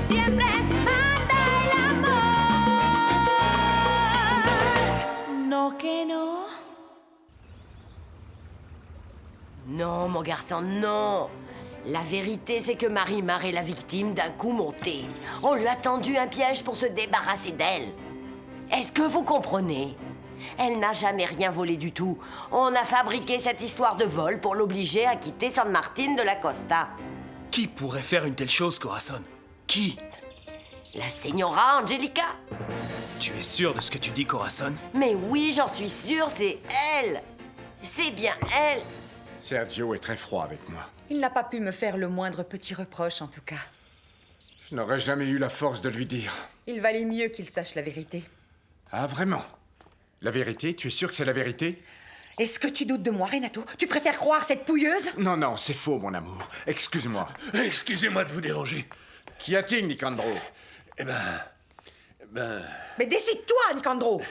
siempre manda el amor. No que no. Non, mon garçon, non. La vérité, c'est que Marimar est la victime d'un coup monté. On lui a tendu un piège pour se débarrasser d'elle. Est-ce que vous comprenez? Elle n'a jamais rien volé du tout. On a fabriqué cette histoire de vol pour l'obliger à quitter San Martin de la Costa. Qui pourrait faire une telle chose, Corazon? Qui? La Señora Angelica? Tu es sûr de ce que tu dis, Corazon? Mais oui, j'en suis sûre, c'est elle. C'est bien elle. Sergio est très froid avec moi. Il n'a pas pu me faire le moindre petit reproche, en tout cas. Je n'aurais jamais eu la force de lui dire. Il valait mieux qu'il sache la vérité. Ah, vraiment? La vérité? Tu es sûr que c'est la vérité? Est-ce que tu doutes de moi, Renato? Tu préfères croire cette pouilleuse? Non, non, c'est faux, mon amour. Excuse-moi. Excusez-moi de vous déranger. Qu'y a-t-il, Nicandro? Eh ben... Mais décide-toi, Nicandro!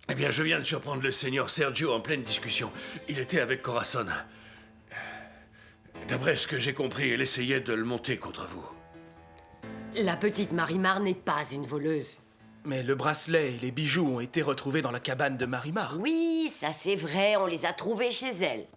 Eh bien, je viens de surprendre le seigneur Sergio en pleine discussion. Il était avec Corazon. D'après ce que j'ai compris, elle essayait de le monter contre vous. La petite Marimar n'est pas une voleuse. Mais le bracelet et les bijoux ont été retrouvés dans la cabane de Marimar. Oui, ça c'est vrai, on les a trouvés chez elle.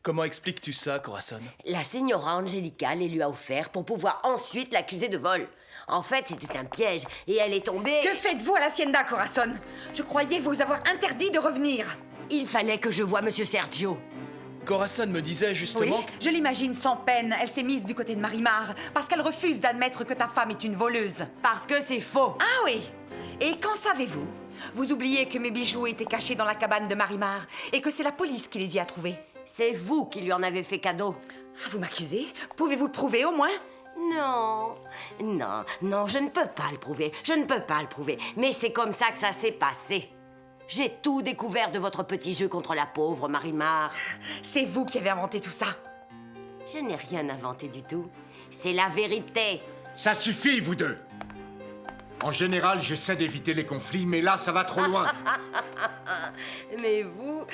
Comment expliques-tu ça, Corazon? La Señora Angelica les lui a offerts pour pouvoir ensuite l'accuser de vol. En fait, c'était un piège et elle est tombée... Que faites-vous à l'Hacienda, Corazon? Je croyais vous avoir interdit de revenir. Il fallait que je voie Monsieur Sergio. Corazon me disait justement... Oui, je l'imagine sans peine. Elle s'est mise du côté de Marimar parce qu'elle refuse d'admettre que ta femme est une voleuse. Parce que c'est faux. Ah oui? Et qu'en savez-vous? Vous oubliez que mes bijoux étaient cachés dans la cabane de Marimar et que c'est la police qui les y a trouvés. C'est vous qui lui en avez fait cadeau. Ah, vous m'accusez? Pouvez-vous le prouver au moins? Non, je ne peux pas le prouver. Je ne peux pas le prouver. Mais c'est comme ça que ça s'est passé. J'ai tout découvert de votre petit jeu contre la pauvre Marimar. C'est vous qui avez inventé tout ça. Je n'ai rien inventé du tout. C'est la vérité. Ça suffit, vous deux! En général, j'essaie d'éviter les conflits, mais là, ça va trop loin. Mais vous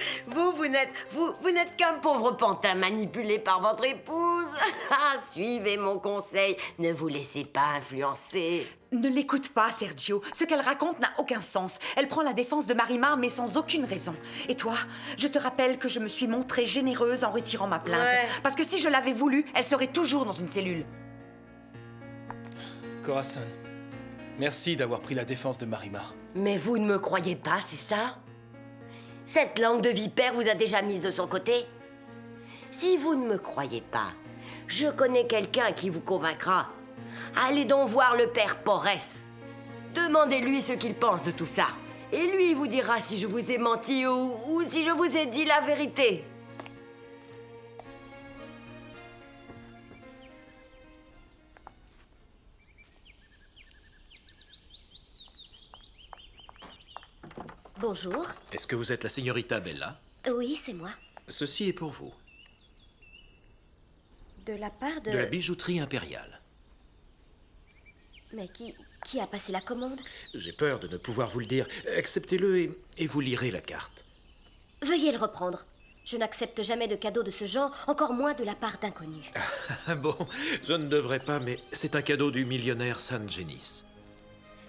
n'êtes qu'un pauvre pantin manipulé par votre épouse. Ah, suivez mon conseil. Ne vous laissez pas influencer. Ne l'écoute pas, Sergio. Ce qu'elle raconte n'a aucun sens. Elle prend la défense de Marimar, mais sans aucune raison. Et toi, je te rappelle que je me suis montrée généreuse en retirant ma plainte. Ouais. Parce que si je l'avais voulu, elle serait toujours dans une cellule. Corazon, merci d'avoir pris la défense de Marimar. Mais vous ne me croyez pas, c'est ça? Cette langue de vipère vous a déjà mise de son côté? Si vous ne me croyez pas, je connais quelqu'un qui vous convaincra. Allez donc voir le père Porres. Demandez-lui ce qu'il pense de tout ça. Et lui, il vous dira si je vous ai menti ou si je vous ai dit la vérité. Bonjour. Est-ce que vous êtes la signorita Bella? Oui, c'est moi. Ceci est pour vous. De la part de... De la bijouterie impériale. Mais qui a passé la commande? J'ai peur de ne pouvoir vous le dire. Acceptez-le et vous lirez la carte. Veuillez le reprendre. Je n'accepte jamais de cadeaux de ce genre, encore moins de la part d'inconnus. Bon, je ne devrais pas, mais c'est un cadeau du millionnaire San Genis.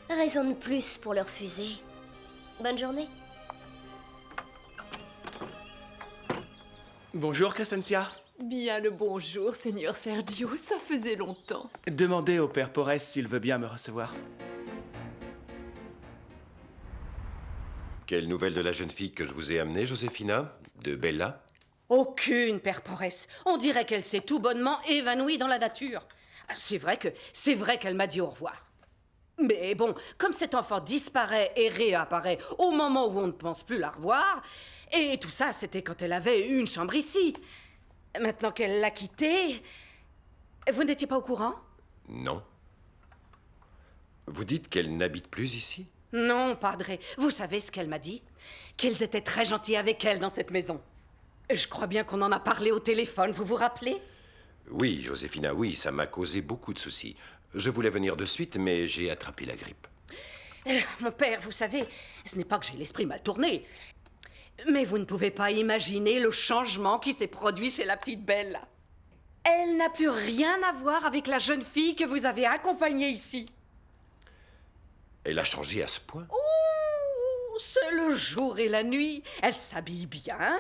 Raison de plus pour le refuser. Bonne journée. Bonjour, Crescencia. Bien le bonjour, Seigneur Sergio, ça faisait longtemps. Demandez au père Porres s'il veut bien me recevoir. Quelle nouvelle de la jeune fille que je vous ai amenée, Josefina? De Bella? Aucune, père Porres. On dirait qu'elle s'est tout bonnement évanouie dans la nature. C'est vrai qu'elle m'a dit au revoir. Mais bon, comme cet enfant disparaît et réapparaît au moment où on ne pense plus la revoir, et tout ça, c'était quand elle avait une chambre ici. Maintenant qu'elle l'a quittée, vous n'étiez pas au courant? Non. Vous dites qu'elle n'habite plus ici? Non, padre. Vous savez ce qu'elle m'a dit? Qu'ils étaient très gentils avec elle dans cette maison. Je crois bien qu'on en a parlé au téléphone, vous vous rappelez? Oui, Josefina, oui, ça m'a causé beaucoup de soucis. Je voulais venir de suite, mais j'ai attrapé la grippe. Mon père, vous savez, ce n'est pas que j'ai l'esprit mal tourné, mais vous ne pouvez pas imaginer le changement qui s'est produit chez la petite Belle. Elle n'a plus rien à voir avec la jeune fille que vous avez accompagnée ici. Elle a changé à ce point? Oh, c'est le jour et la nuit. Elle s'habille bien,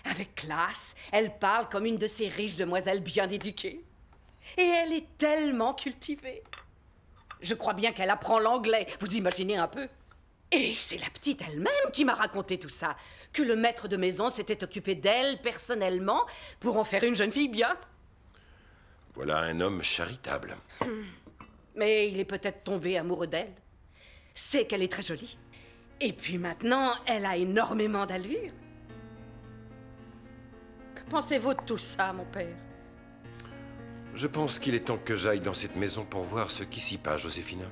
avec classe. Elle parle comme une de ces riches demoiselles bien éduquées. Et elle est tellement cultivée. Je crois bien qu'elle apprend l'anglais, vous imaginez un peu. Et c'est la petite elle-même qui m'a raconté tout ça, que le maître de maison s'était occupé d'elle personnellement pour en faire une jeune fille bien. Voilà un homme charitable. Mais il est peut-être tombé amoureux d'elle. C'est qu'elle est très jolie. Et puis maintenant, elle a énormément d'allure. Que pensez-vous de tout ça, mon père? Je pense qu'il est temps que j'aille dans cette maison pour voir ce qui s'y passe, Joséphine.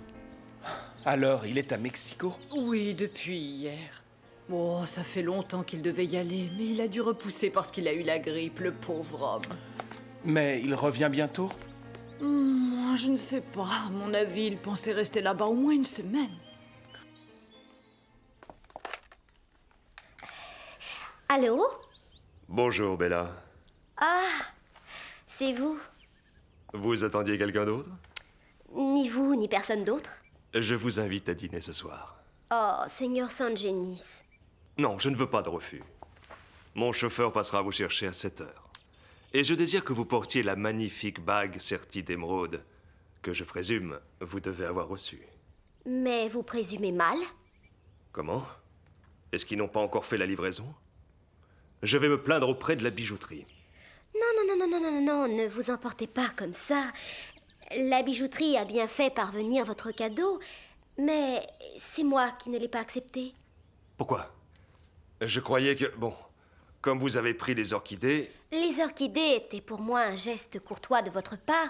Alors, il est à Mexico? Oui, depuis hier. Oh, ça fait longtemps qu'il devait y aller, mais il a dû repousser parce qu'il a eu la grippe, le pauvre homme. Mais il revient bientôt? Je ne sais pas. À mon avis, il pensait rester là-bas au moins une semaine. Allô? Bonjour, Bella. Ah, c'est vous. Vous attendiez quelqu'un d'autre? Ni vous, ni personne d'autre. Je vous invite à dîner ce soir. Oh, Seigneur Sangenis. Non, je ne veux pas de refus. Mon chauffeur passera vous chercher à 7 heures. Et je désire que vous portiez la magnifique bague sertie d'émeraude que je présume vous devez avoir reçue. Mais vous présumez mal? Comment? Est-ce qu'ils n'ont pas encore fait la livraison? Je vais me plaindre auprès de la bijouterie. Non, ne vous emportez pas comme ça. La bijouterie a bien fait parvenir votre cadeau, mais c'est moi qui ne l'ai pas accepté. Pourquoi? Je croyais que... Bon, comme vous avez pris les orchidées... Les orchidées étaient pour moi un geste courtois de votre part.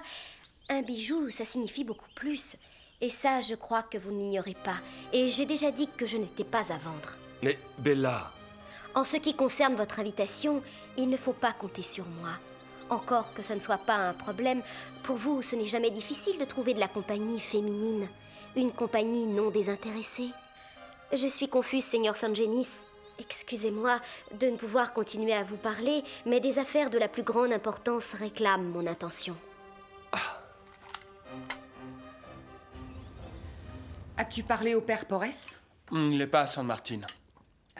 Un bijou, ça signifie beaucoup plus. Et ça, je crois que vous n'ignorez pas. Et j'ai déjà dit que je n'étais pas à vendre. Mais, Bella... En ce qui concerne votre invitation, il ne faut pas compter sur moi. Encore que ce ne soit pas un problème, pour vous, ce n'est jamais difficile de trouver de la compagnie féminine. Une compagnie non désintéressée. Je suis confuse, Seigneur Sangenis. Excusez-moi de ne pouvoir continuer à vous parler, mais des affaires de la plus grande importance réclament mon attention. As-tu parlé au père Porres? Il n'est pas à San Martin.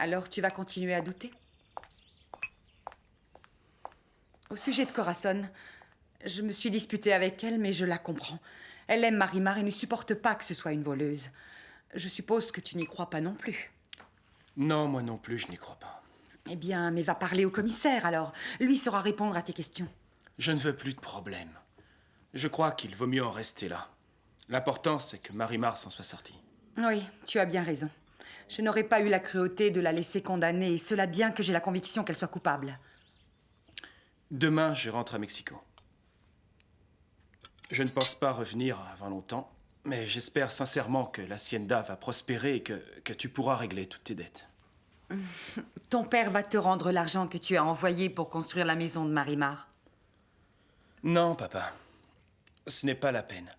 Alors tu vas continuer à douter? Au sujet de Corazon, je me suis disputée avec elle, mais je la comprends. Elle aime Marimar et ne supporte pas que ce soit une voleuse. Je suppose que tu n'y crois pas non plus. Non, moi non plus, je n'y crois pas. Eh bien, mais va parler au commissaire, alors. Lui saura répondre à tes questions. Je ne veux plus de problème. Je crois qu'il vaut mieux en rester là. L'important, c'est que Marimar s'en soit sortie. Oui, tu as bien raison. Je n'aurais pas eu la cruauté de la laisser condamner, et cela bien que j'ai la conviction qu'elle soit coupable. Demain, je rentre à Mexico. Je ne pense pas revenir avant longtemps, mais j'espère sincèrement que l'hacienda va prospérer et que tu pourras régler toutes tes dettes. Ton père va te rendre l'argent que tu as envoyé pour construire la maison de Marimar. Non, papa. Ce n'est pas la peine.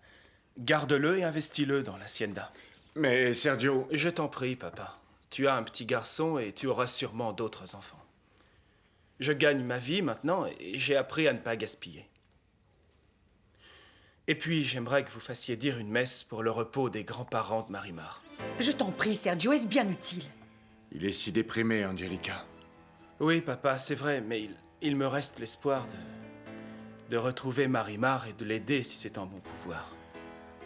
Garde-le et investis-le dans l'hacienda. Mais Sergio... Je t'en prie, papa. Tu as un petit garçon et tu auras sûrement d'autres enfants. Je gagne ma vie maintenant et j'ai appris à ne pas gaspiller. Et puis, j'aimerais que vous fassiez dire une messe pour le repos des grands-parents de Marimar. Je t'en prie, Sergio, est-ce bien utile? Il est si déprimé, Angelica. Oui, papa, c'est vrai, mais il me reste l'espoir de retrouver Marimar et de l'aider si c'est en mon pouvoir.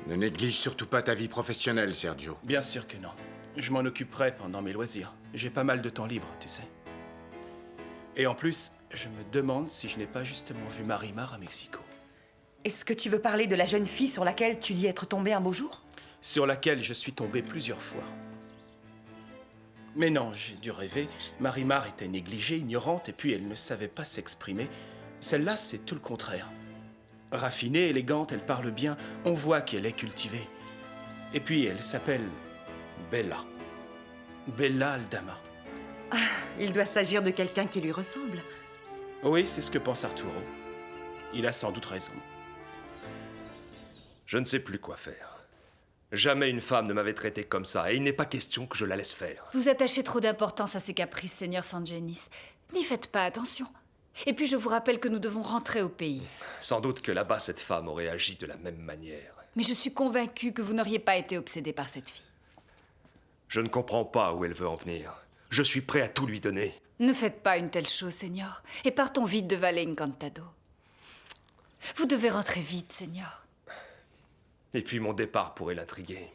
Ne néglige surtout pas ta vie professionnelle, Sergio. Bien sûr que non. Je m'en occuperai pendant mes loisirs. J'ai pas mal de temps libre, tu sais. Et en plus, je me demande si je n'ai pas justement vu Marimar à Mexico. Est-ce que tu veux parler de la jeune fille sur laquelle tu dis être tombé un beau jour? Sur laquelle je suis tombé plusieurs fois. Mais non, j'ai dû rêver. Marimar était négligée, ignorante, et puis elle ne savait pas s'exprimer. Celle-là, c'est tout le contraire. Raffinée, élégante, elle parle bien, on voit qu'elle est cultivée. Et puis, elle s'appelle Bella. Bella Aldama. Ah, il doit s'agir de quelqu'un qui lui ressemble. Oui, c'est ce que pense Arturo. Il a sans doute raison. Je ne sais plus quoi faire. Jamais une femme ne m'avait traité comme ça, et il n'est pas question que je la laisse faire. Vous attachez trop d'importance à ses caprices, Seigneur Sangenis. N'y faites pas attention. Et puis je vous rappelle que nous devons rentrer au pays. Sans doute que là-bas, cette femme aurait agi de la même manière. Mais je suis convaincue que vous n'auriez pas été obsédé par cette fille. Je ne comprends pas où elle veut en venir. Je suis prêt à tout lui donner. Ne faites pas une telle chose, Seigneur, et partons vite de Valle Encantado. Vous devez rentrer vite, Seigneur. Et puis mon départ pourrait l'intriguer.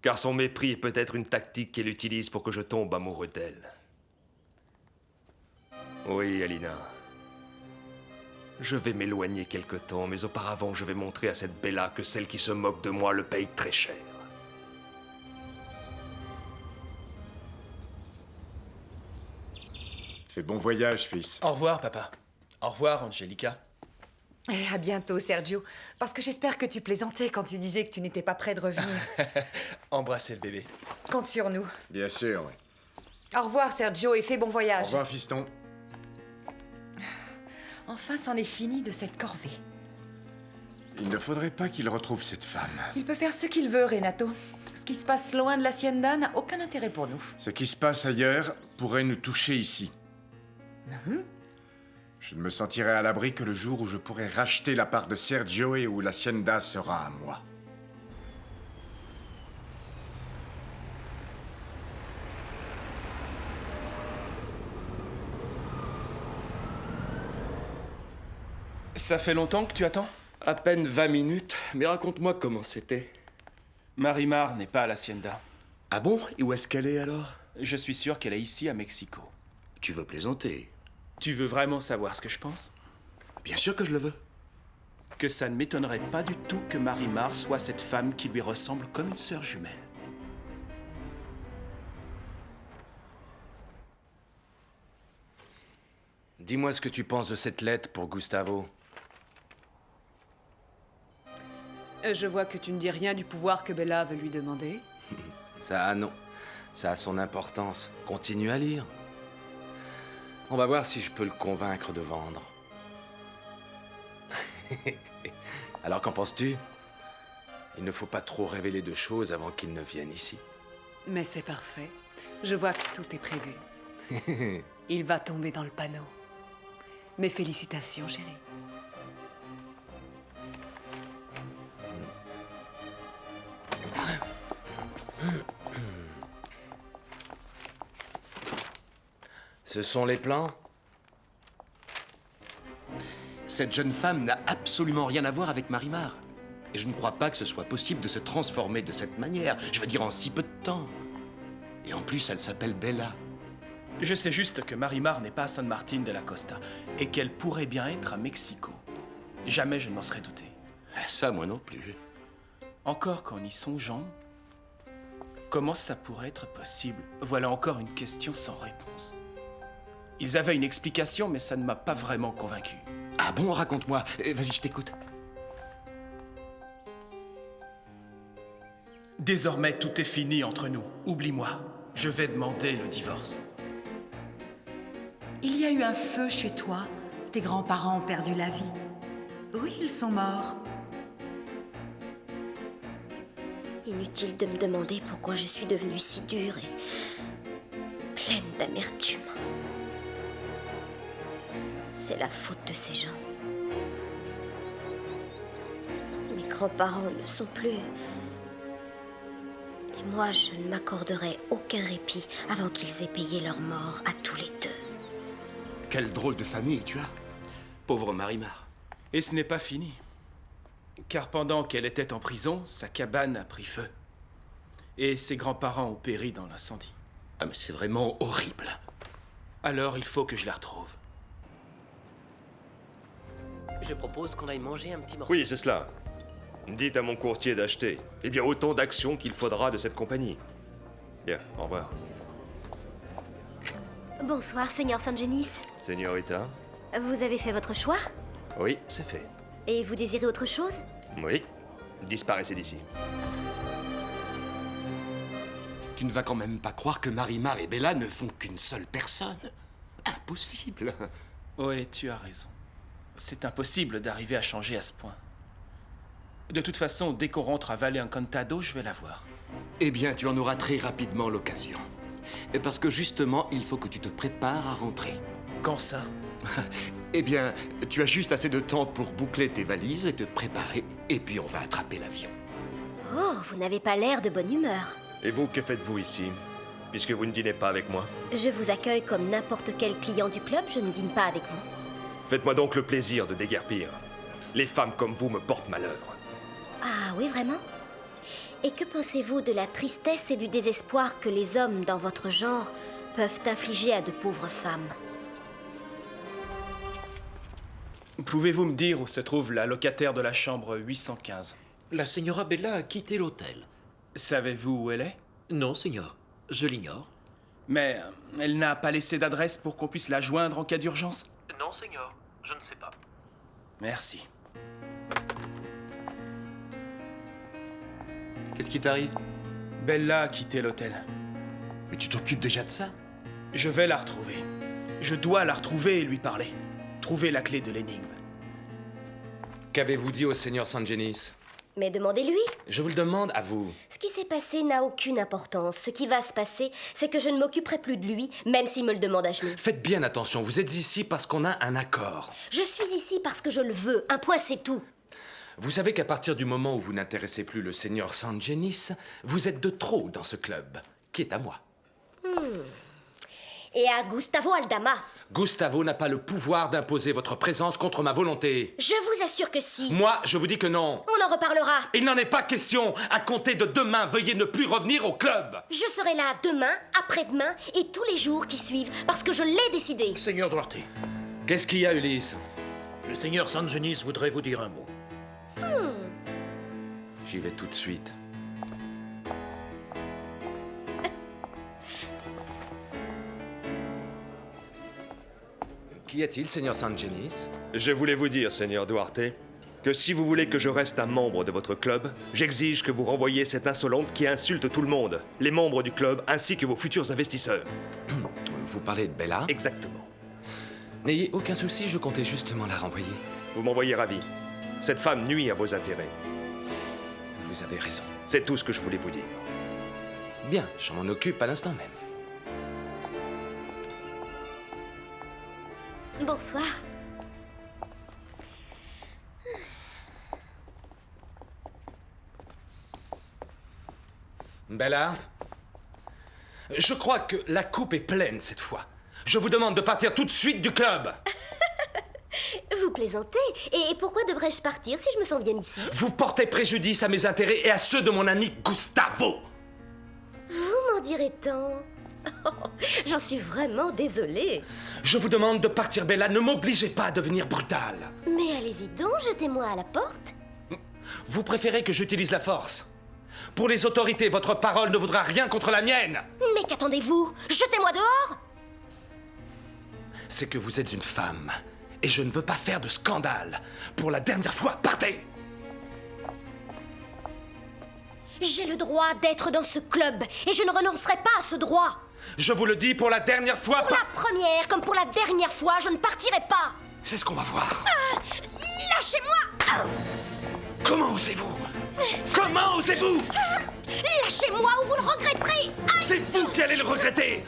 Car son mépris est peut-être une tactique qu'elle utilise pour que je tombe amoureux d'elle. Oui, Alina. Je vais m'éloigner quelque temps, mais auparavant je vais montrer à cette Bella que celle qui se moque de moi le paye très cher. Fais bon voyage, fils. Au revoir, papa. Au revoir, Angelica. Et à bientôt, Sergio. Parce que j'espère que tu plaisantais quand tu disais que tu n'étais pas prêt de revenir. Embrassez le bébé. Compte sur nous. Bien sûr, oui. Au revoir, Sergio, et fais bon Au voyage. revoir, fiston. Enfin, c'en est fini de cette corvée. Il ne faudrait pas qu'il retrouve cette femme. Il peut faire ce qu'il veut, Renato. Ce qui se passe loin de l'Hacienda n'a aucun intérêt pour nous. Ce qui se passe ailleurs pourrait nous toucher ici. Je ne me sentirai à l'abri que le jour où je pourrai racheter la part de Sergio et où l'Hacienda sera à moi. Ça fait longtemps que tu attends? À peine 20 minutes, mais raconte-moi comment c'était. Marimar n'est pas à l'Hacienda. Ah bon? Et où est-ce qu'elle est alors? Je suis sûr qu'elle est ici à Mexico. Tu veux plaisanter? Tu veux vraiment savoir ce que je pense? Bien sûr que je le veux. Que ça ne m'étonnerait pas du tout que Marimar soit cette femme qui lui ressemble comme une sœur jumelle. Dis-moi ce que tu penses de cette lettre pour Gustavo. Je vois que tu ne dis rien du pouvoir que Bella veut lui demander. Ça, non. Ça a son importance. Continue à lire. On va voir si je peux le convaincre de vendre. Alors, qu'en penses-tu? Il ne faut pas trop révéler de choses avant qu'il ne vienne ici. Mais c'est parfait. Je vois que tout est prévu. Il va tomber dans le panneau. Mes félicitations, chérie. Ce sont les plans? Cette jeune femme n'a absolument rien à voir avec Marimar. Et je ne crois pas que ce soit possible de se transformer de cette manière. Je veux dire, en si peu de temps. Et en plus, elle s'appelle Bella. Je sais juste que Marimar n'est pas à San Martín de la Costa et qu'elle pourrait bien être à Mexico. Jamais je ne m'en serais douté. Ça, moi non plus. Encore qu'en y songeant, comment ça pourrait être possible? Voilà encore une question sans réponse. Ils avaient une explication, mais ça ne m'a pas vraiment convaincu. Ah bon, raconte-moi. Vas-y, je t'écoute. Désormais, tout est fini entre nous. Oublie-moi. Je vais demander le divorce. Il y a eu un feu chez toi. Tes grands-parents ont perdu la vie. Oui, ils sont morts. Inutile de me demander pourquoi je suis devenue si dure et pleine d'amertume. C'est la faute de ces gens. Mes grands-parents ne sont plus. Et moi, je ne m'accorderai aucun répit avant qu'ils aient payé leur mort à tous les deux. Quelle drôle de famille tu as. Pauvre Marimar. Et ce n'est pas fini. Car pendant qu'elle était en prison, sa cabane a pris feu. Et ses grands-parents ont péri dans l'incendie. Ah mais c'est vraiment horrible. Alors il faut que je la retrouve. Je propose qu'on aille manger un petit morceau. Oui, c'est cela. Dites à mon courtier d'acheter, eh bien, autant d'actions qu'il faudra de cette compagnie. Bien, au revoir. Bonsoir, Seigneur Sangenis. Señorita? Vous avez fait votre choix? Oui, c'est fait. Et vous désirez autre chose? Oui. Disparaissez d'ici. Tu ne vas quand même pas croire que Marimar et Bella ne font qu'une seule personne. Impossible. Oui, tu as raison. C'est impossible d'arriver à changer à ce point. De toute façon, dès qu'on rentre à Valle Encantado, je vais la voir. Eh bien, tu en auras très rapidement l'occasion. Et parce que justement, il faut que tu te prépares à rentrer. Quand ça? Eh bien, tu as juste assez de temps pour boucler tes valises et te préparer. Et puis on va attraper l'avion. Oh, vous n'avez pas l'air de bonne humeur. Et vous, que faites-vous ici? Puisque vous ne dînez pas avec moi. Je vous accueille comme n'importe quel client du club, je ne dîne pas avec vous. Faites-moi donc le plaisir de déguerpir. Les femmes comme vous me portent malheur. Ah oui, vraiment? Et que pensez-vous de la tristesse et du désespoir que les hommes dans votre genre peuvent infliger à de pauvres femmes? Pouvez-vous me dire où se trouve la locataire de la chambre 815? La signora Bella a quitté l'hôtel. Savez-vous où elle est? Non, signor. Je l'ignore. Mais elle n'a pas laissé d'adresse pour qu'on puisse la joindre en cas d'urgence? Non, signor. Je ne sais pas. Merci. Qu'est-ce qui t'arrive? Bella a quitté l'hôtel. Mais tu t'occupes déjà de ça? Je vais la retrouver. Je dois la retrouver et lui parler. Trouver la clé de l'énigme. Qu'avez-vous dit au seigneur Sangenis? Mais demandez-lui. Je vous le demande à vous. Ce qui s'est passé n'a aucune importance. Ce qui va se passer, c'est que je ne m'occuperai plus de lui, même s'il me le demande à genoux. Faites bien attention, vous êtes ici parce qu'on a un accord. Je suis ici parce que je le veux. Un point, c'est tout. Vous savez qu'à partir du moment où vous n'intéressez plus le seigneur Sangenis, vous êtes de trop dans ce club, qui est à moi. Et à Gustavo Aldama. Gustavo n'a pas le pouvoir d'imposer votre présence contre ma volonté. Je vous assure que si. Moi, je vous dis que non. On en reparlera. Il n'en est pas question. À compter de demain, veuillez ne plus revenir au club. Je serai là demain, après-demain et tous les jours qui suivent, parce que je l'ai décidé. Seigneur Duarte, Qu'est-ce qu'il y a, Ulysse? le seigneur Sangenis voudrait vous dire un mot. J'y vais tout de suite. Qu'y a-t-il, seigneur Sangenis? Je voulais vous dire, seigneur Duarte, que si vous voulez que je reste un membre de votre club, j'exige que vous renvoyiez cette insolente qui insulte tout le monde, les membres du club ainsi que vos futurs investisseurs. Vous parlez de Bella? Exactement. N'ayez aucun souci, je comptais justement la renvoyer. Vous m'envoyez ravi. Cette femme nuit à vos intérêts. Vous avez raison. C'est tout ce que je voulais vous dire. Bien, je m'en occupe à l'instant même. Bonsoir. Bella, je crois que la coupe est pleine cette fois. Je vous demande de partir tout de suite du club. Vous plaisantez. Et pourquoi devrais-je partir si je me sens bien ici? Vous portez préjudice à mes intérêts et à ceux de mon ami Gustavo. Vous m'en direz tant. J'en suis vraiment désolée. Je vous demande de partir, Bella. Ne m'obligez pas à devenir brutal. Mais allez-y donc, jetez-moi à la porte. Vous préférez que j'utilise la force? Pour les autorités, votre parole ne vaudra rien contre la mienne. Mais qu'attendez-vous? Jetez-moi dehors. C'est que vous êtes une femme. Et je ne veux pas faire de scandale. Pour la dernière fois, partez! J'ai le droit d'être dans ce club. Et je ne renoncerai pas à ce droit. Je vous le dis pour la dernière fois. Pour la première comme pour la dernière fois, je ne partirai pas. C'est ce qu'on va voir. Lâchez-moi. Comment osez-vous? Comment osez-vous? Lâchez-moi ou vous le regretterez. C'est vous qui allez le regretter.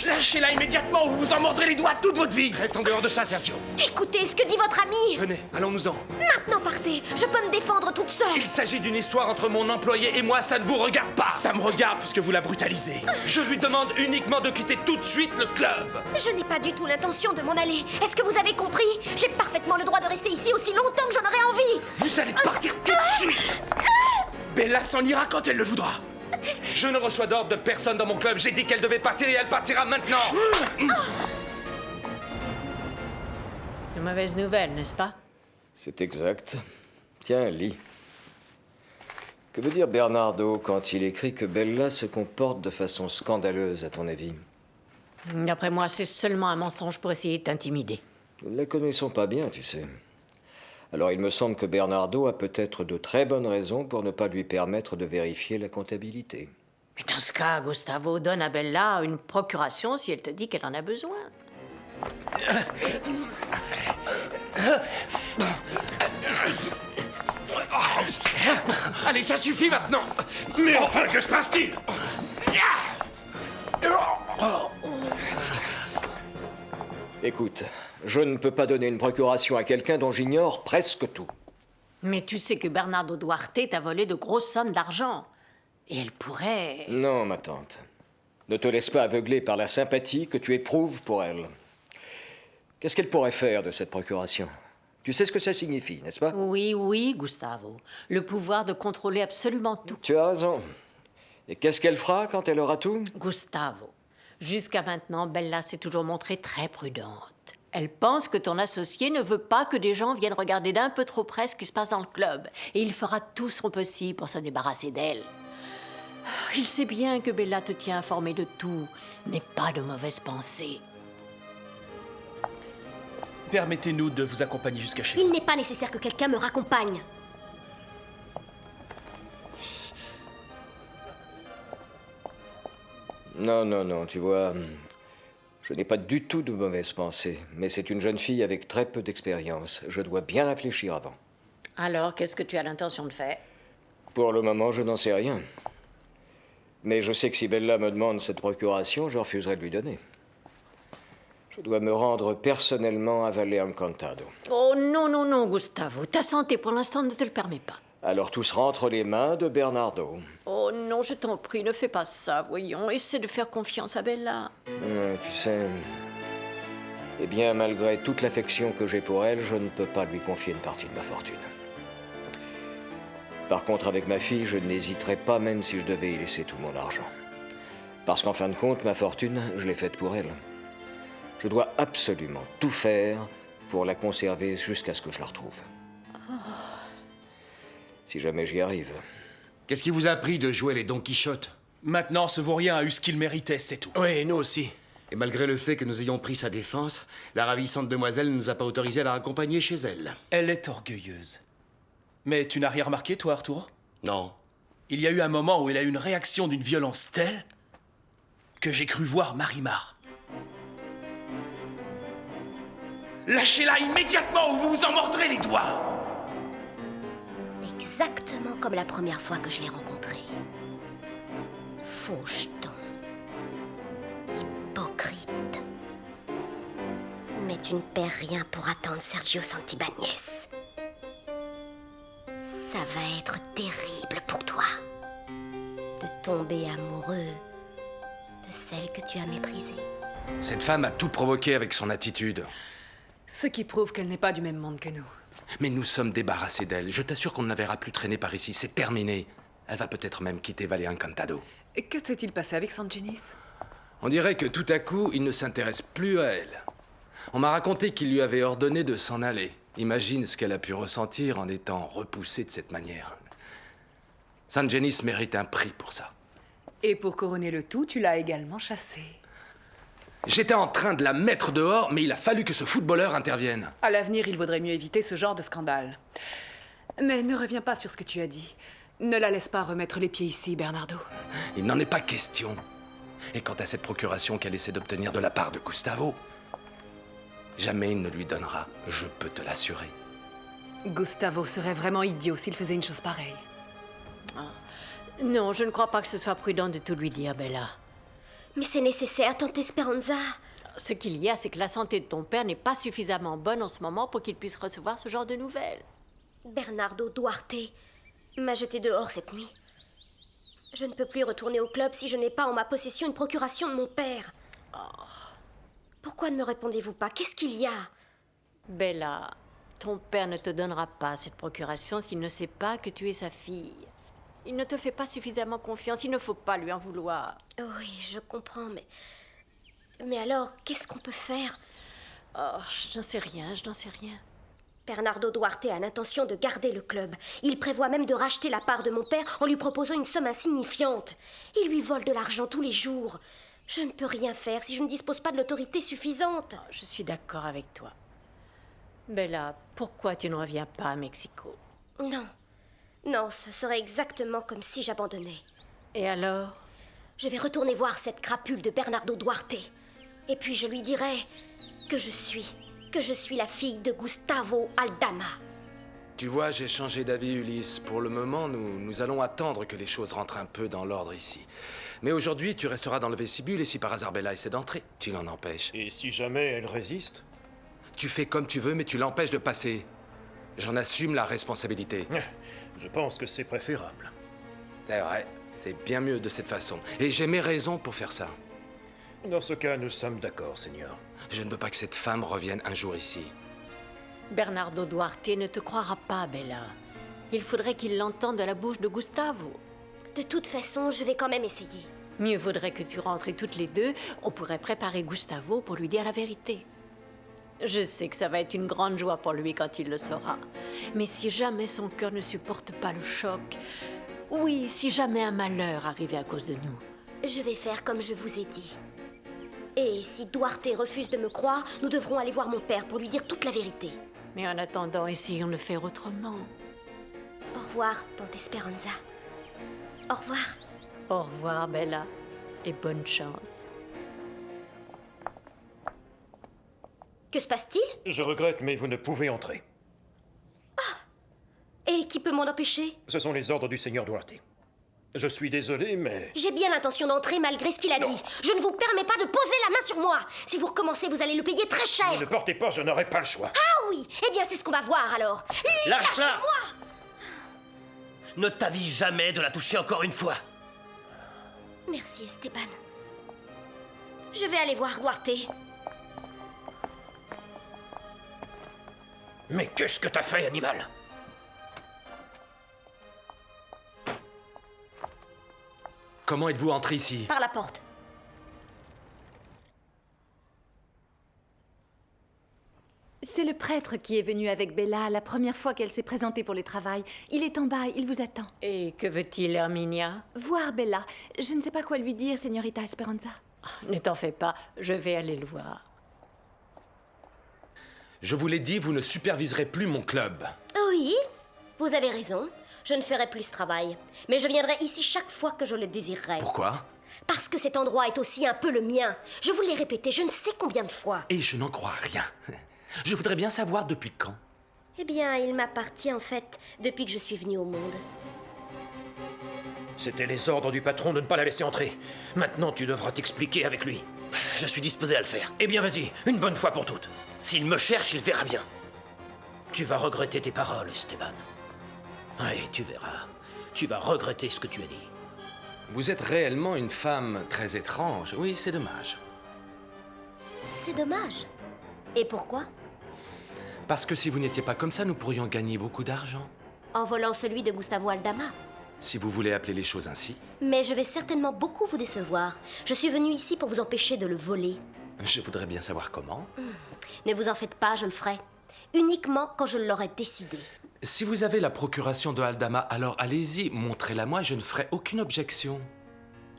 Lâchez-la immédiatement ou vous en mordrez les doigts toute votre vie. Reste en dehors de ça, Sergio. Écoutez ce que dit votre ami. Venez, allons-nous-en. Maintenant partez. Je peux me défendre toute seule. Il s'agit d'une histoire entre mon employé et moi, ça ne vous regarde pas. Ça me regarde puisque vous la brutalisez. Je lui demande uniquement de quitter tout de suite le club. Je n'ai pas du tout l'intention de m'en aller. Est-ce que vous avez compris? J'ai parfaitement le droit de rester ici aussi longtemps que j'en aurai envie. Vous allez partir tout de suite. Bella s'en ira quand elle le voudra. Je ne reçois d'ordre de personne dans mon club. J'ai dit qu'elle devait partir et elle partira maintenant. De mauvaises nouvelles, n'est-ce pas? C'est exact. Tiens, lis. Que veut dire Bernardo quand il écrit que Bella se comporte de façon scandaleuse, à ton avis? D'après moi, c'est seulement un mensonge pour essayer de t'intimider. Nous ne la connaissons pas bien, tu sais. Alors il me semble que Bernardo a peut-être de très bonnes raisons pour ne pas lui permettre de vérifier la comptabilité. Mais dans ce cas, Gustavo donne à Bella une procuration si elle te dit qu'elle en a besoin. Allez, ça suffit maintenant. Mais enfin, que se passe-t-il? Écoute, je ne peux pas donner une procuration à quelqu'un dont j'ignore presque tout. Mais tu sais que Bernardo Duarte t'a volé de grosses sommes d'argent. Et elle pourrait... Non, ma tante. Ne te laisse pas aveugler par la sympathie que tu éprouves pour elle. Qu'est-ce qu'elle pourrait faire de cette procuration? Tu sais ce que ça signifie, n'est-ce pas? Oui, oui, Gustavo. Le pouvoir de contrôler absolument tout. Tu as raison. Et qu'est-ce qu'elle fera quand elle aura tout? Gustavo, jusqu'à maintenant, Bella s'est toujours montrée très prudente. Elle pense que ton associé ne veut pas que des gens viennent regarder d'un peu trop près ce qui se passe dans le club. Et il fera tout son possible pour se débarrasser d'elle. Il sait bien que Bella te tient informé de tout, mais pas de mauvaises pensées. Permettez-nous de vous accompagner jusqu'à chez vous. Il n'est pas nécessaire que quelqu'un me raccompagne. Non, non, non, tu vois, je n'ai pas du tout de mauvaises pensées, mais c'est une jeune fille avec très peu d'expérience. Je dois bien réfléchir avant. Alors, qu'est-ce que tu as l'intention de faire? Pour le moment, je n'en sais rien. Mais je sais que si Bella me demande cette procuration, je refuserai de lui donner. Je dois me rendre personnellement à Valle Encantado. Oh non, non, non, Gustavo. Ta santé, pour l'instant, ne te le permet pas. Alors tout sera entre les mains de Bernardo. Oh non, je t'en prie, ne fais pas ça, voyons. Essaie de faire confiance à Bella. Tu sais... Eh bien, malgré toute l'affection que j'ai pour elle, je ne peux pas lui confier une partie de ma fortune. Par contre, avec ma fille, je n'hésiterai pas même si je devais y laisser tout mon argent. Parce qu'en fin de compte, ma fortune, je l'ai faite pour elle. Je dois absolument tout faire pour la conserver jusqu'à ce que je la retrouve. Si jamais j'y arrive. Qu'est-ce qui vous a pris de jouer les Don Quichotte? Maintenant, ce vaurien a eu ce qu'il méritait, c'est tout. Oui, nous aussi. Et malgré le fait que nous ayons pris sa défense, la ravissante demoiselle ne nous a pas autorisé à la raccompagner chez elle. Elle est orgueilleuse. Mais tu n'as rien remarqué, toi, Arturo? Non. Il y a eu un moment où elle a eu une réaction d'une violence telle que j'ai cru voir Marimar. Lâchez-la immédiatement ou vous vous en mordrez les doigts! Exactement comme la première fois que je l'ai rencontré. Faux jeton. Hypocrite. Mais tu ne perds rien pour attendre Sergio Santibáñez. Ça va être terrible pour toi de tomber amoureux de celle que tu as méprisée. Cette femme a tout provoqué avec son attitude. Ce qui prouve qu'elle n'est pas du même monde que nous. Mais nous sommes débarrassés d'elle. Je t'assure qu'on ne la verra plus traîner par ici. C'est terminé. Elle va peut-être même quitter Valle Encantado. Et que s'est-il passé avec San Genis? On dirait que tout à coup, il ne s'intéresse plus à elle. On m'a raconté qu'il lui avait ordonné de s'en aller. Imagine ce qu'elle a pu ressentir en étant repoussée de cette manière. San Genis mérite un prix pour ça. Et pour couronner le tout, tu l'as également chassée. J'étais en train de la mettre dehors, mais il a fallu que ce footballeur intervienne. À l'avenir, il vaudrait mieux éviter ce genre de scandale. Mais ne reviens pas sur ce que tu as dit. Ne la laisse pas remettre les pieds ici, Bernardo. Il n'en est pas question. Et quant à cette procuration qu'elle essaie d'obtenir de la part de Gustavo, jamais il ne lui donnera, je peux te l'assurer. Gustavo serait vraiment idiot s'il faisait une chose pareille. Non, je ne crois pas que ce soit prudent de tout lui dire, Bella. Mais c'est nécessaire, tante Esperanza. Ce qu'il y a, c'est que la santé de ton père n'est pas suffisamment bonne en ce moment pour qu'il puisse recevoir ce genre de nouvelles. Bernardo Duarte m'a jeté dehors cette nuit. Je ne peux plus retourner au club si je n'ai pas en ma possession une procuration de mon père. Pourquoi ne me répondez-vous pas? Qu'est-ce qu'il y a? Bella, ton père ne te donnera pas cette procuration s'il ne sait pas que tu es sa fille. Il ne te fait pas suffisamment confiance, il ne faut pas lui en vouloir. Oui, je comprends, mais alors, qu'est-ce qu'on peut faire? Oh, je n'en sais rien, je n'en sais rien. Bernardo Duarte a l'intention de garder le club. Il prévoit même de racheter la part de mon père en lui proposant une somme insignifiante. Il lui vole de l'argent tous les jours. Je ne peux rien faire si je ne dispose pas de l'autorité suffisante. Oh, je suis d'accord avec toi. Bella, pourquoi tu ne reviens pas à Mexico? Non. Non, ce serait exactement comme si j'abandonnais. Et alors? Je vais retourner voir cette crapule de Bernardo Duarte. Et puis je lui dirai que je suis la fille de Gustavo Aldama. Tu vois, j'ai changé d'avis, Ulysse. Pour le moment, nous allons attendre que les choses rentrent un peu dans l'ordre ici. Mais aujourd'hui, tu resteras dans le vestibule et si par hasard Bella essaie d'entrer, tu l'en empêches. Et si jamais elle résiste? Tu fais comme tu veux, mais tu l'empêches de passer. J'en assume la responsabilité. Je pense que c'est préférable. C'est vrai, C'est bien mieux de cette façon. Et j'ai mes raisons pour faire ça. Dans ce cas, nous sommes d'accord, Seigneur. Je ne veux pas que cette femme revienne un jour ici. Bernardo Duarte ne te croira pas, Bella. Il faudrait qu'il l'entende de la bouche de Gustavo. De toute façon, je vais quand même essayer. Mieux vaudrait que tu rentres toutes les deux. On pourrait préparer Gustavo pour lui dire la vérité. Je sais que ça va être une grande joie pour lui quand il le saura. Mais si jamais son cœur ne supporte pas le choc... Oui, si jamais un malheur arrivait à cause de nous. Je vais faire comme je vous ai dit. Et si Duarte refuse de me croire, nous devrons aller voir mon père pour lui dire toute la vérité. Mais en attendant, essayons de faire autrement. Au revoir, tante Esperanza. Au revoir. Au revoir, Bella. Et bonne chance. Que se passe-t-il? Je regrette, mais vous ne pouvez entrer. Et qui peut m'en empêcher? Ce sont les ordres du Seigneur Duarte. Je suis désolé, mais... J'ai bien l'intention d'entrer malgré ce qu'il a dit. Je ne vous permets pas de poser la main sur moi. Si vous recommencez, vous allez le payer très cher. Ne portez pas, je n'aurai pas le choix. Ah oui. Eh bien, c'est ce qu'on va voir alors. Lâche-la. Lâchez-moi. Ne t'avise jamais de la toucher encore une fois. Merci, Esteban. Je vais aller voir Duarte. Mais qu'est-ce que t'as fait, animal? Comment êtes-vous entré ici? Par la porte. C'est le prêtre qui est venu avec Bella la première fois qu'elle s'est présentée pour le travail. Il est en bas, il vous attend. Et que veut-il, Herminia? Voir Bella. Je ne sais pas quoi lui dire, Señorita Esperanza. Ne t'en fais pas, je vais aller le voir. Je vous l'ai dit, vous ne superviserez plus mon club. Oui, vous avez raison. Je ne ferai plus ce travail. Mais je viendrai ici chaque fois que je le désirerai. Pourquoi? Parce que cet endroit est aussi un peu le mien. Je vous l'ai répété je ne sais combien de fois. Et je n'en crois rien. Je voudrais bien savoir depuis quand. Eh bien, il m'appartient en fait depuis que je suis venue au monde. C'était les ordres du patron de ne pas la laisser entrer. Maintenant, tu devras t'expliquer avec lui. Je suis disposé à le faire. Eh bien, vas-y, une bonne fois pour toutes. S'il me cherche, il verra bien. Tu vas regretter tes paroles, Esteban. Oui, tu verras. Tu vas regretter ce que tu as dit. Vous êtes réellement une femme très étrange. Oui, c'est dommage. C'est dommage. Et pourquoi? Parce que si vous n'étiez pas comme ça, nous pourrions gagner beaucoup d'argent. En volant celui de Gustavo Aldama. Si vous voulez appeler les choses ainsi. Mais je vais certainement beaucoup vous décevoir. Je suis venue ici pour vous empêcher de le voler. Je voudrais bien savoir comment. Ne vous en faites pas, je le ferai. Uniquement quand je l'aurai décidé. Si vous avez la procuration de Aldama, alors allez-y, montrez-la-moi, je ne ferai aucune objection.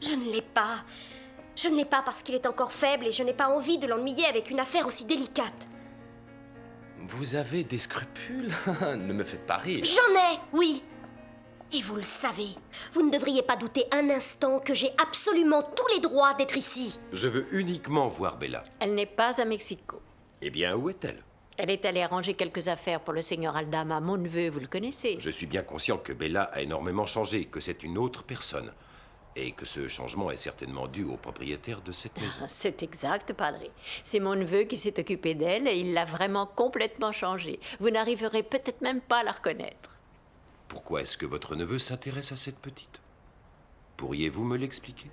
Je ne l'ai pas. Je ne l'ai pas parce qu'il est encore faible et je n'ai pas envie de l'ennuyer avec une affaire aussi délicate. Vous avez des scrupules? Ne me faites pas rire. J'en ai, oui. Et vous le savez, vous ne devriez pas douter un instant que j'ai absolument tous les droits d'être ici. Je veux uniquement voir Bella. Elle n'est pas à Mexico. Eh bien, où est-elle? Elle est allée arranger quelques affaires pour le seigneur Aldama, mon neveu, vous le connaissez. Je suis bien conscient que Bella a énormément changé, que c'est une autre personne. Et que ce changement est certainement dû au propriétaire de cette maison. C'est exact, padre. C'est mon neveu qui s'est occupé d'elle et il l'a vraiment complètement changée. Vous n'arriverez peut-être même pas à la reconnaître. Pourquoi est-ce que votre neveu s'intéresse à cette petite? Pourriez-vous me l'expliquer?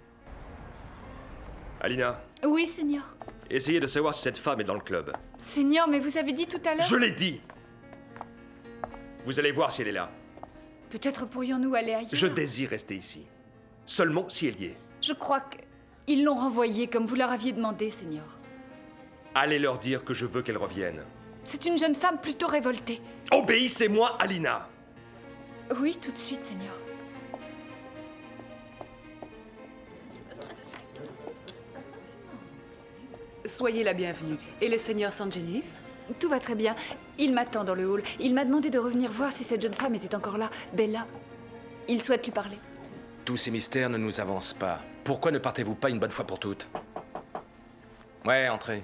Alina, Oui, Seigneur. essayez de savoir si cette femme est dans le club. Seigneur, mais vous avez dit tout à l'heure... Je l'ai dit! Vous allez voir si elle est là. Peut-être pourrions-nous aller ailleurs. Je désire rester ici. Seulement si elle y est. Je crois qu'ils l'ont renvoyée comme vous leur aviez demandé, Seigneur. Allez leur dire que je veux qu'elle revienne. C'est une jeune femme plutôt révoltée. Obéissez-moi, Alina! Oui, tout de suite, Seigneur. Soyez la bienvenue. Et le Seigneur Sangenis? Tout va très bien. Il m'attend dans le hall. Il m'a demandé de revenir voir si cette jeune femme était encore là, Bella. Il souhaite lui parler. Tous ces mystères ne nous avancent pas. Pourquoi ne partez-vous pas une bonne fois pour toutes? Ouais, entrez.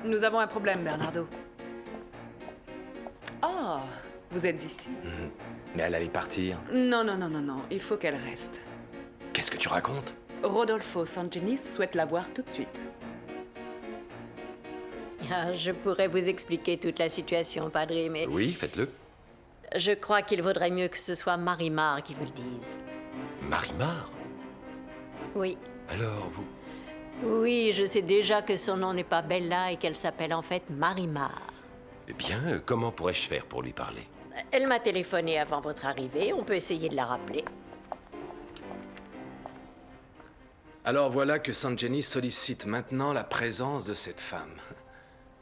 Nous avons un problème, Bernardo. Ah, vous êtes ici. Mais elle allait partir. Non, non, non, non, non. Il faut qu'elle reste. Qu'est-ce que tu racontes? Rodolfo Sangenis souhaite la voir tout de suite. Ah, je pourrais vous expliquer toute la situation, padre, mais... Oui, faites-le. Je crois qu'il vaudrait mieux que ce soit Marimar qui vous le dise. Marimar? Oui. Alors, vous... Oui, je sais déjà que son nom n'est pas Bella et qu'elle s'appelle en fait Marimar. Eh bien, comment pourrais-je faire pour lui parler? Elle m'a téléphoné avant votre arrivée, on peut essayer de la rappeler. Alors voilà que Sanjani sollicite maintenant la présence de cette femme.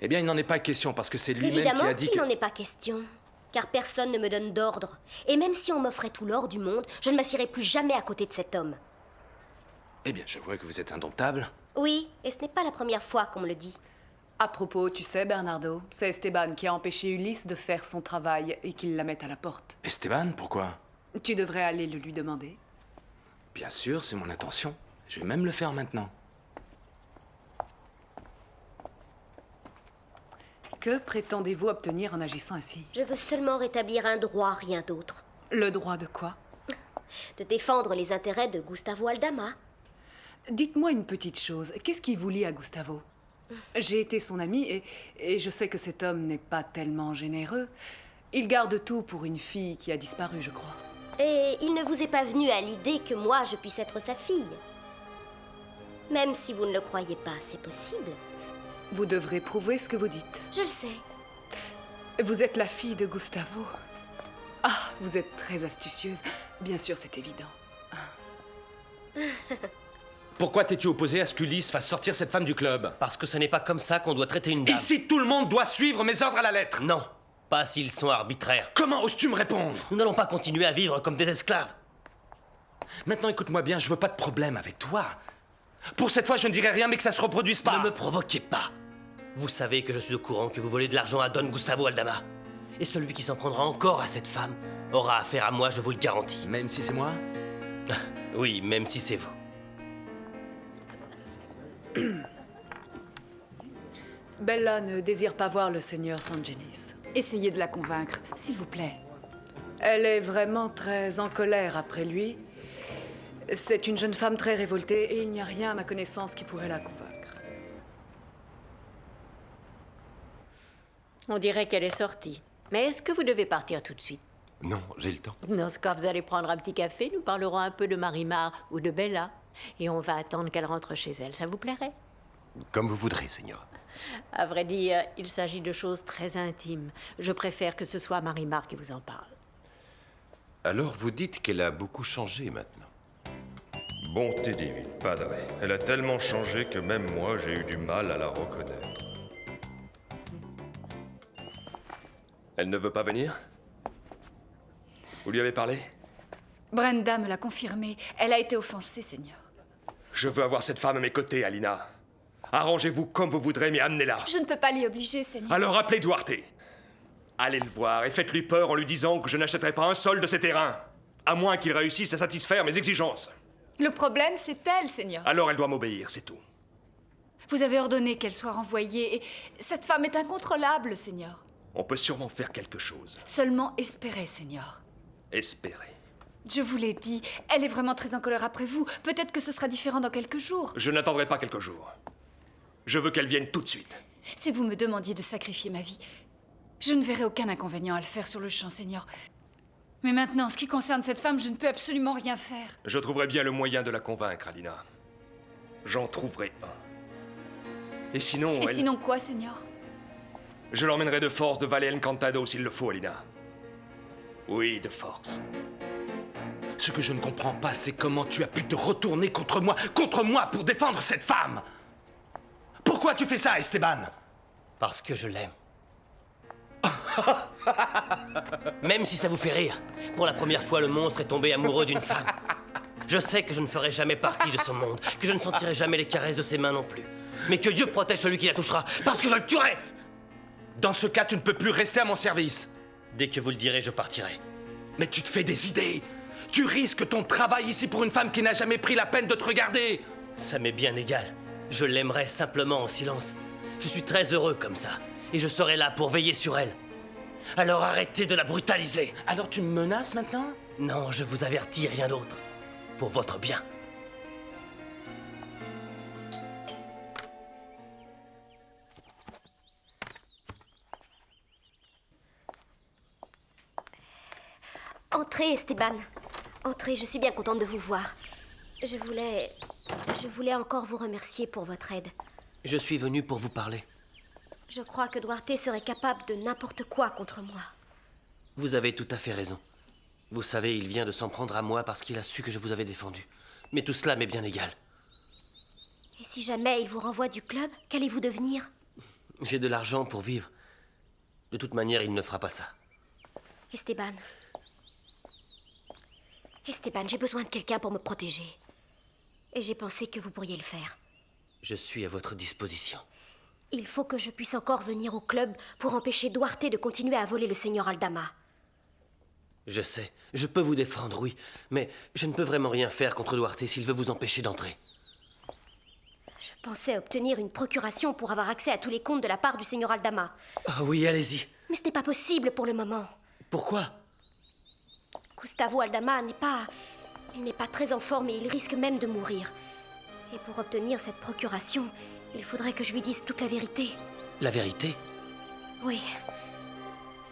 Eh bien, il n'en est pas question parce que c'est lui-même qui Évidemment a dit qu'il que... n'en est pas question. Car personne ne me donne d'ordre. Et même si on m'offrait tout l'or du monde, je ne m'assierai plus jamais à côté de cet homme. Eh bien, je vois que vous êtes indomptable. Oui, et ce n'est pas la première fois qu'on me le dit. À propos, tu sais, Bernardo, c'est Esteban qui a empêché Ulysse de faire son travail et qu'il la mette à la porte. Esteban, pourquoi? Tu devrais aller le lui demander. Bien sûr, c'est mon intention. Je vais même le faire maintenant. Que prétendez-vous obtenir en agissant ainsi? Je veux seulement rétablir un droit, rien d'autre. Le droit de quoi? De défendre les intérêts de Gustavo Aldama. Dites-moi une petite chose. Qu'est-ce qui vous lie à Gustavo? J'ai été son ami et je sais que cet homme n'est pas tellement généreux. Il garde tout pour une fille qui a disparu, je crois. Et il ne vous est pas venu à l'idée que moi, je puisse être sa fille. Même si vous ne le croyez pas, c'est possible. Vous devrez prouver ce que vous dites. Je le sais. Vous êtes la fille de Gustavo. Ah, vous êtes très astucieuse. Bien sûr, c'est évident. Pourquoi t'es-tu opposé à ce qu'Ulysse fasse sortir cette femme du club? Parce que ce n'est pas comme ça qu'on doit traiter une dame. Ici, tout le monde doit suivre mes ordres à la lettre. Non, pas s'ils sont arbitraires. Comment oses-tu me répondre? Nous n'allons pas continuer à vivre comme des esclaves. Maintenant, écoute-moi bien, je veux pas de problème avec toi. Pour cette fois, je ne dirai rien, mais que ça se reproduise pas. Ne me provoquez pas. Vous savez que je suis au courant que vous volez de l'argent à Don Gustavo Aldama. Et celui qui s'en prendra encore à cette femme aura affaire à moi, je vous le garantis. Même si c'est moi? Oui, même si c'est vous. Bella ne désire pas voir le seigneur Sangenis. Essayez de la convaincre, s'il vous plaît. Elle est vraiment très en colère après lui. C'est une jeune femme très révoltée et il n'y a rien à ma connaissance qui pourrait la convaincre. On dirait qu'elle est sortie. Mais est-ce que vous devez partir tout de suite? Non, j'ai le temps. Dans ce cas, vous allez prendre un petit café, nous parlerons un peu de Marimar ou de Bella. Et on va attendre qu'elle rentre chez elle, ça vous plairait? Comme vous voudrez, Seigneur. À vrai dire, il s'agit de choses très intimes. Je préfère que ce soit Marimar qui vous en parle. Alors vous dites qu'elle a beaucoup changé maintenant. Bonté divine, Padre. Elle a tellement changé que même moi, j'ai eu du mal à la reconnaître. Elle ne veut pas venir? Vous lui avez parlé? Brenda me l'a confirmé. Elle a été offensée, Seigneur. Je veux avoir cette femme à mes côtés, Alina. Arrangez-vous comme vous voudrez, mais amenez-la. Je ne peux pas l'y obliger, Seigneur. Alors appelez Duarte. Allez le voir et faites-lui peur en lui disant que je n'achèterai pas un sol de ses terrains. À moins qu'il réussisse à satisfaire mes exigences. Le problème, c'est elle, Seigneur. Alors elle doit m'obéir, c'est tout. Vous avez ordonné qu'elle soit renvoyée et cette femme est incontrôlable, Seigneur. On peut sûrement faire quelque chose. Seulement espérez, Seigneur. Espérez. Je vous l'ai dit, elle est vraiment très en colère après vous. Peut-être que ce sera différent dans quelques jours. Je n'attendrai pas quelques jours. Je veux qu'elle vienne tout de suite. Si vous me demandiez de sacrifier ma vie, je ne verrais aucun inconvénient à le faire sur le champ, Seigneur. Mais maintenant, en ce qui concerne cette femme, je ne peux absolument rien faire. Je trouverai bien le moyen de la convaincre, Alina. J'en trouverai un. Et sinon, Et sinon quoi, Seigneur? Je l'emmènerai de force de Valle Encantado s'il le faut, Alina. Oui, de force. Ce que je ne comprends pas, c'est comment tu as pu te retourner contre moi pour défendre cette femme. Pourquoi tu fais ça, Esteban? Parce que je l'aime. Même si ça vous fait rire, pour la première fois, le monstre est tombé amoureux d'une femme. Je sais que je ne ferai jamais partie de ce monde, que je ne sentirai jamais les caresses de ses mains non plus. Mais que Dieu protège celui qui la touchera, parce que je le tuerai! Dans ce cas, tu ne peux plus rester à mon service. Dès que vous le direz, je partirai. Mais tu te fais des idées. Tu risques ton travail ici pour une femme qui n'a jamais pris la peine de te regarder. Ça m'est bien égal. Je l'aimerais simplement en silence. Je suis très heureux comme ça. Et je serai là pour veiller sur elle. Alors arrêtez de la brutaliser. Alors tu me menaces maintenant? Non, je vous avertis, rien d'autre. Pour votre bien. Entrez, Esteban. Entrez, je suis bien contente de vous voir. Je voulais encore vous remercier pour votre aide. Je suis venu pour vous parler. Je crois que Duarte serait capable de n'importe quoi contre moi. Vous avez tout à fait raison. Vous savez, il vient de s'en prendre à moi parce qu'il a su que je vous avais défendu. Mais tout cela m'est bien égal. Et si jamais il vous renvoie du club, qu'allez-vous devenir? J'ai de l'argent pour vivre. De toute manière, il ne fera pas ça. Esteban. Esteban, j'ai besoin de quelqu'un pour me protéger. Et j'ai pensé que vous pourriez le faire. Je suis à votre disposition. Il faut que je puisse encore venir au club pour empêcher Duarte de continuer à voler le Seigneur Aldama. Je sais, je peux vous défendre, oui, mais je ne peux vraiment rien faire contre Duarte s'il veut vous empêcher d'entrer. Je pensais obtenir une procuration pour avoir accès à tous les comptes de la part du Seigneur Aldama. Ah oui, allez-y. Mais ce n'est pas possible pour le moment. Pourquoi? Gustavo Aldama il n'est pas très en forme et il risque même de mourir. Et pour obtenir cette procuration, il faudrait que je lui dise toute la vérité. La vérité? Oui.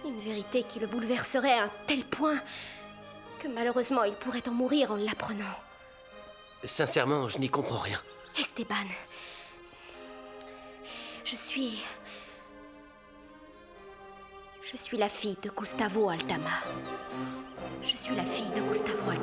Une vérité qui le bouleverserait à un tel point que malheureusement il pourrait en mourir en l'apprenant. Sincèrement, je n'y comprends rien. Esteban, je suis la fille de Gustavo Aldama. Je suis la fille de Gustavo Aldama.